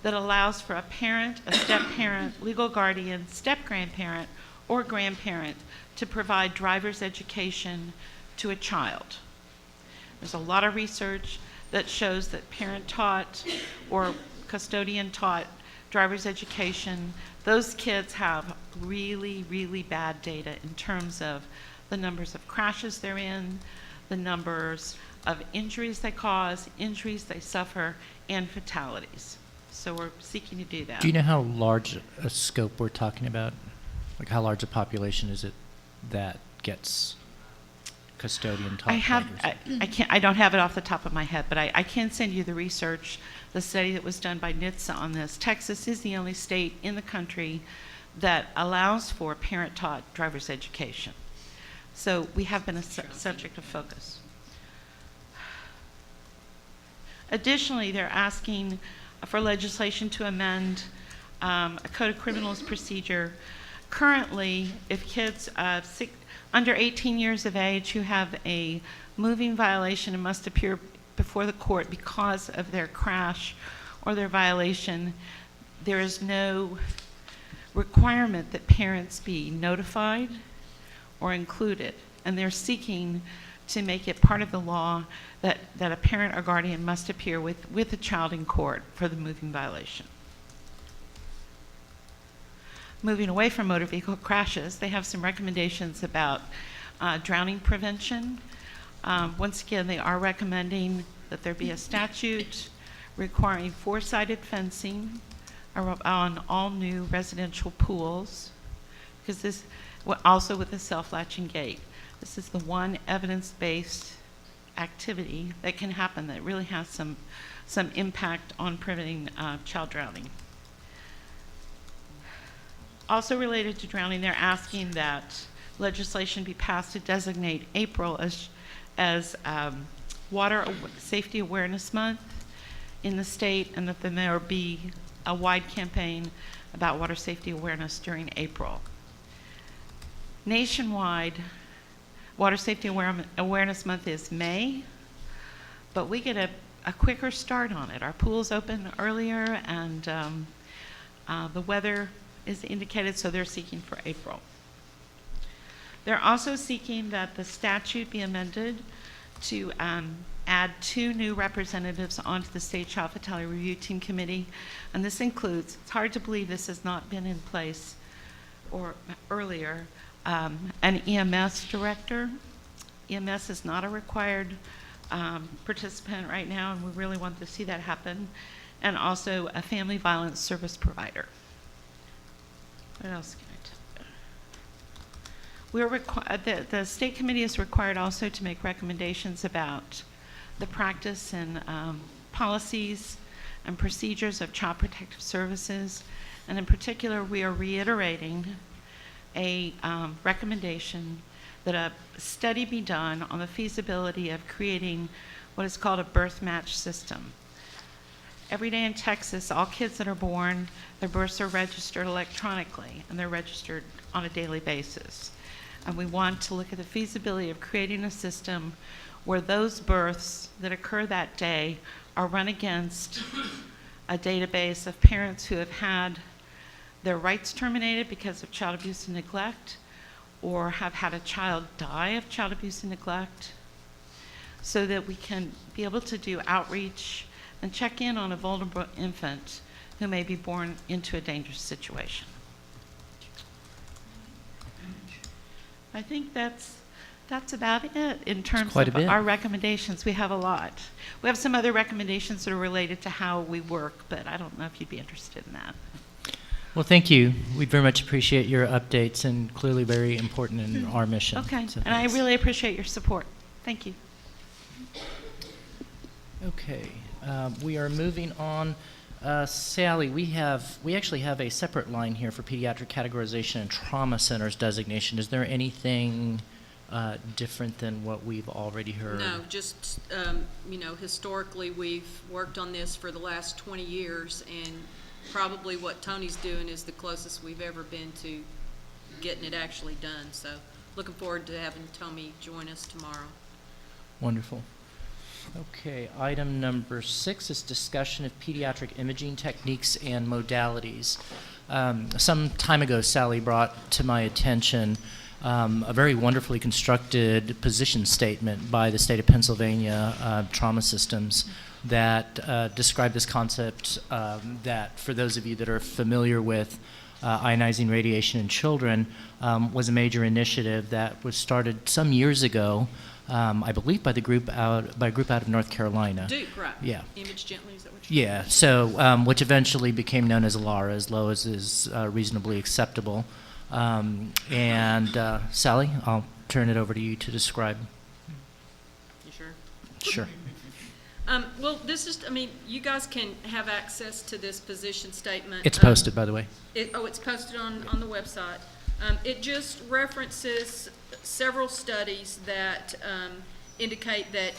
that allows for a parent, a step-parent, legal guardian, step-grandparent, or grandparent to provide driver's education to a child. There's a lot of research that shows that parent-taught or custodian-taught driver's education, those kids have really, really bad data in terms of the numbers of crashes they're in, the numbers of injuries they cause, injuries they suffer, and fatalities. So we're seeking to do that. Do you know how large a scope we're talking about? Like how large a population is it that gets custodian taught? I don't have it off the top of my head, but I can send you the research, the study that was done by NHTSA on this. Texas is the only state in the country that allows for parent-taught driver's education. So we have been a subject of focus. Additionally, they're asking for legislation to amend a code of criminals procedure. Currently, if kids under 18 years of age who have a moving violation and must appear before the court because of their crash or their violation, there is no requirement that parents be notified or included, and they're seeking to make it part of the law that a parent or guardian must appear with a child in court for the moving violation. Moving away from motor vehicle crashes, they have some recommendations about drowning prevention. Once again, they are recommending that there be a statute requiring four-sided fencing on all new residential pools, because this, also with a self-latching gate. This is the one evidence-based activity that can happen that really has some impact on preventing child drowning. Also related to drowning, they're asking that legislation be passed to designate April as Water Safety Awareness Month in the state, and that then there be a wide campaign about water safety awareness during April. Nationwide, Water Safety Awareness Month is May, but we get a quicker start on it. Our pools open earlier, and the weather is indicated, so they're seeking for April. They're also seeking that the statute be amended to add 2 new representatives onto the State Child Fatality Review Team Committee, and this includes, it's hard to believe this has not been in place or earlier, an EMS director. EMS is not a required participant right now, and we really want to see that happen, and also a family violence service provider. What else can I tell you? The state committee is required also to make recommendations about the practice and policies and procedures of child protective services, and in particular, we are reiterating a recommendation that a study be done on the feasibility of creating what is called a birth match system. Every day in Texas, all kids that are born, their births are registered electronically, and they're registered on a daily basis. And we want to look at the feasibility of creating a system where those births that occur that day are run against a database of parents who have had their rights terminated because of child abuse and neglect, or have had a child die of child abuse and neglect, so that we can be able to do outreach and check in on a vulnerable infant who may be born into a dangerous situation. I think that's about it in terms of our recommendations. We have a lot. We have some other recommendations that are related to how we work, but I don't know if you'd be interested in that. Well, thank you. We very much appreciate your updates, and clearly very important in our mission. Okay, so and I really appreciate your support. Thank you. Okay, we are moving on. Sally, we actually have a separate line here for pediatric categorization and trauma centers designation. Is there anything different than what we've already heard? No, just, historically we've worked on this for the last 20 years, and probably what Tony's doing is the closest we've ever been to getting it actually done. So looking forward to having Tony join us tomorrow. Wonderful. Okay, item number 6 is discussion of pediatric imaging techniques and modalities. Some time ago, Sally brought to my attention a very wonderfully constructed position statement by the state of Pennsylvania Trauma Systems that described this concept that, for those of you that are familiar with ionizing radiation in children, was a major initiative that was started some years ago, I believe by a group out of North Carolina. Duke, right? Yeah. Image gently, is that what you're Yeah, so which eventually became known as LARA, as low as is reasonably acceptable. And Sally, I'll turn it over to you to describe. You sure? Sure. Well, this is, I mean, you guys can have access to this position statement. It's posted, by the way. It's posted on the website. It just references several studies that indicate that